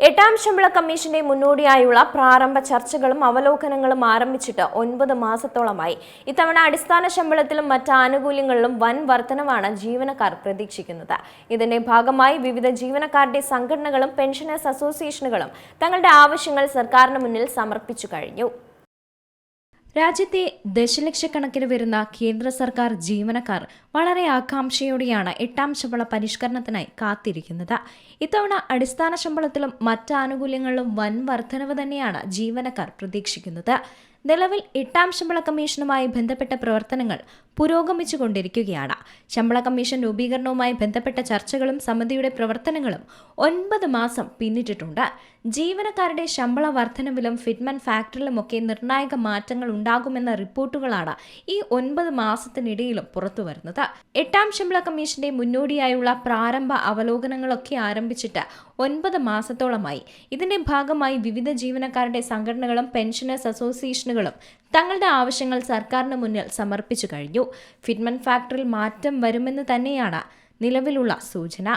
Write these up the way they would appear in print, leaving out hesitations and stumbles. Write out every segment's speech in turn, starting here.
എട്ടാം ശമ്പള കമ്മീഷന്റെ മുന്നോടിയായുള്ള പ്രാരംഭ ചർച്ചകളും അവലോകനങ്ങളും ആരംഭിച്ചിട്ട് 9 മാസത്തോളമായി. ഇത്തവണ അടിസ്ഥാന ശമ്പളത്തിലും മറ്റ് ആനുകൂല്യങ്ങളിലും വൻ വർധനവാണ് ജീവനക്കാർ പ്രതീക്ഷിക്കുന്നത്. ഇതിന്റെ ഭാഗമായി വിവിധ ജീവനക്കാരുടെ സംഘടനകളും പെൻഷനേഴ്സ് അസോസിയേഷനുകളും തങ്ങളുടെ ആവശ്യങ്ങൾ സർക്കാരിന് മുന്നിൽ സമർപ്പിച്ചു കഴിഞ്ഞു. രാജ്യത്തെ ദശലക്ഷക്കണക്കിന് വരുന്ന കേന്ദ്ര സർക്കാർ ജീവനക്കാർ വളരെ ആകാംക്ഷയോടെയാണ് എട്ടാം ശമ്പള പരിഷ്കരണത്തിനായി കാത്തിരിക്കുന്നത്. ഇത്തവണ അടിസ്ഥാന ശമ്പളത്തിലും മറ്റ് ആനുകൂല്യങ്ങളിലും വൻ വർധനവ് തന്നെയാണ് ജീവനക്കാർ പ്രതീക്ഷിക്കുന്നത്. നിലവിൽ എട്ടാം ശമ്പള കമ്മീഷനുമായി ബന്ധപ്പെട്ട പ്രവർത്തനങ്ങൾ പുരോഗമിച്ചുകൊണ്ടിരിക്കുകയാണ്. ശമ്പള കമ്മീഷൻ രൂപീകരണവുമായി ബന്ധപ്പെട്ട ചർച്ചകളും സമിതിയുടെ പ്രവർത്തനങ്ങളും 9 മാസം പിന്നിട്ടിട്ടുണ്ട്. ജീവനക്കാരുടെ ശമ്പള വർധനവിലും ഫിറ്റ്മെന്റ് ഫാക്ടറിലുമൊക്കെ നിർണായക മാറ്റങ്ങൾ ഉണ്ടാകുമെന്ന റിപ്പോർട്ടുകളാണ് ഈ 9 മാസത്തിനിടയിലും പുറത്തുവരുന്നത്. എട്ടാം ശമ്പള കമ്മീഷന്റെ മുന്നോടിയായുള്ള പ്രാരംഭ അവലോകനങ്ങളൊക്കെ ആരംഭിച്ചിട്ട് 9 മാസത്തോളമായി. ഇതിന്റെ ഭാഗമായി വിവിധ ജീവനക്കാരുടെ സംഘടനകളും പെൻഷനേഴ്സ് അസോസിയേഷനുകളും തങ്ങളുടെ ആവശ്യങ്ങൾ സർക്കാരിന് മുന്നിൽ സമർപ്പിച്ചു കഴിഞ്ഞു. ഫിറ്റ്മെന്റ് ഫാക്ടറിൽ മാറ്റം വരുമെന്ന് തന്നെയാണ് നിലവിലുള്ള സൂചന.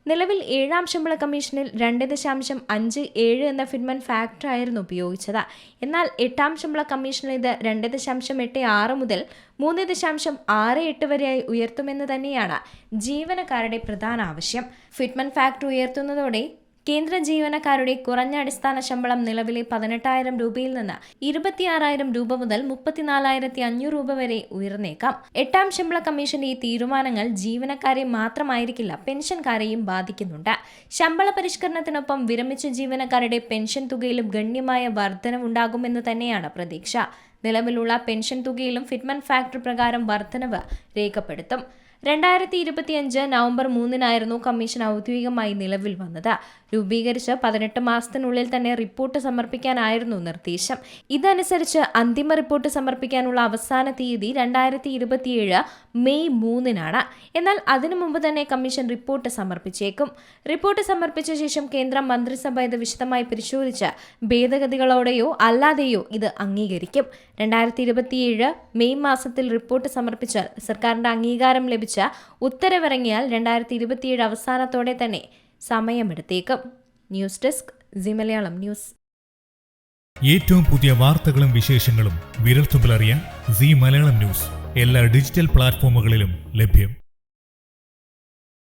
നിലവിൽ ഏഴാം ശമ്പള കമ്മീഷനിൽ 2.57 എന്ന ഫിറ്റ്മെന്റ് ഫാക്ടർ ആയിരുന്നു ഉപയോഗിച്ചത്. എന്നാൽ എട്ടാം ശമ്പള കമ്മീഷനിൽ ഇത് 2.86 മുതൽ 3.68 വരെയായി ഉയർത്തുമെന്ന് തന്നെയാണ് ജീവനക്കാരുടെ പ്രധാന ആവശ്യം. ഫിറ്റ്മെന്റ് ഫാക്ടർ ഉയർത്തുന്നതോടെ കേന്ദ്ര ജീവനക്കാരുടെ കുറഞ്ഞ അടിസ്ഥാന ശമ്പളം നിലവിലെ 18,000 രൂപയിൽ നിന്ന് 26,000 രൂപ മുതൽ 34,500 രൂപ വരെ ഉയർന്നേക്കാം. എട്ടാം ശമ്പള കമ്മീഷന്റെ ഈ തീരുമാനങ്ങൾ ജീവനക്കാരെ മാത്രമായിരിക്കില്ല, പെൻഷൻകാരെയും ബാധിക്കുന്നുണ്ട്. ശമ്പള പരിഷ്കരണത്തിനൊപ്പം വിരമിച്ച ജീവനക്കാരുടെ പെൻഷൻ തുകയിലും ഗണ്യമായ വർധനവുണ്ടാകുമെന്ന് തന്നെയാണ് പ്രതീക്ഷ. നിലവിലുള്ള പെൻഷൻ തുകയിലും ഫിറ്റ്മെന്റ് ഫാക്ടർ പ്രകാരം വർധനവ് രേഖപ്പെടുത്തും. 2025 നവംബർ 3 കമ്മീഷൻ ഔദ്യോഗികമായി നിലവിൽ വന്നത്. രൂപീകരിച്ച് 18 മാസത്തിനുള്ളിൽ തന്നെ റിപ്പോർട്ട് സമർപ്പിക്കാനായിരുന്നു നിർദ്ദേശം. ഇതനുസരിച്ച് അന്തിമ റിപ്പോർട്ട് സമർപ്പിക്കാനുള്ള അവസാന തീയതി 2027 മെയ് 3 എന്നാൽ അതിനു മുമ്പ് തന്നെ കമ്മീഷൻ റിപ്പോർട്ട് സമർപ്പിച്ചേക്കും. റിപ്പോർട്ട് സമർപ്പിച്ച ശേഷം കേന്ദ്ര മന്ത്രിസഭ ഇത് വിശദമായി പരിശോധിച്ച് ഭേദഗതികളോടെയോ അല്ലാതെയോ ഇത് അംഗീകരിക്കും. 2027 മെയ് മാസത്തിൽ റിപ്പോർട്ട് സമർപ്പിച്ചാൽ സർക്കാരിന്റെ അംഗീകാരം ലഭിച്ച ഉത്തരവിറങ്ങിയാൽ 2027 അവസാനത്തോടെ തന്നെ സമയമെടുത്തേക്കും. News desk Zee Malayalam news. ഏറ്റവും പുതിയ വാർത്തകളും വിശേഷങ്ങളും വിരൽത്തുമ്പിലറിയാൻ സി മലയാളം ന്യൂസ് എല്ലാ ഡിജിറ്റൽ പ്ലാറ്റ്ഫോമുകളിലും ലഭ്യം.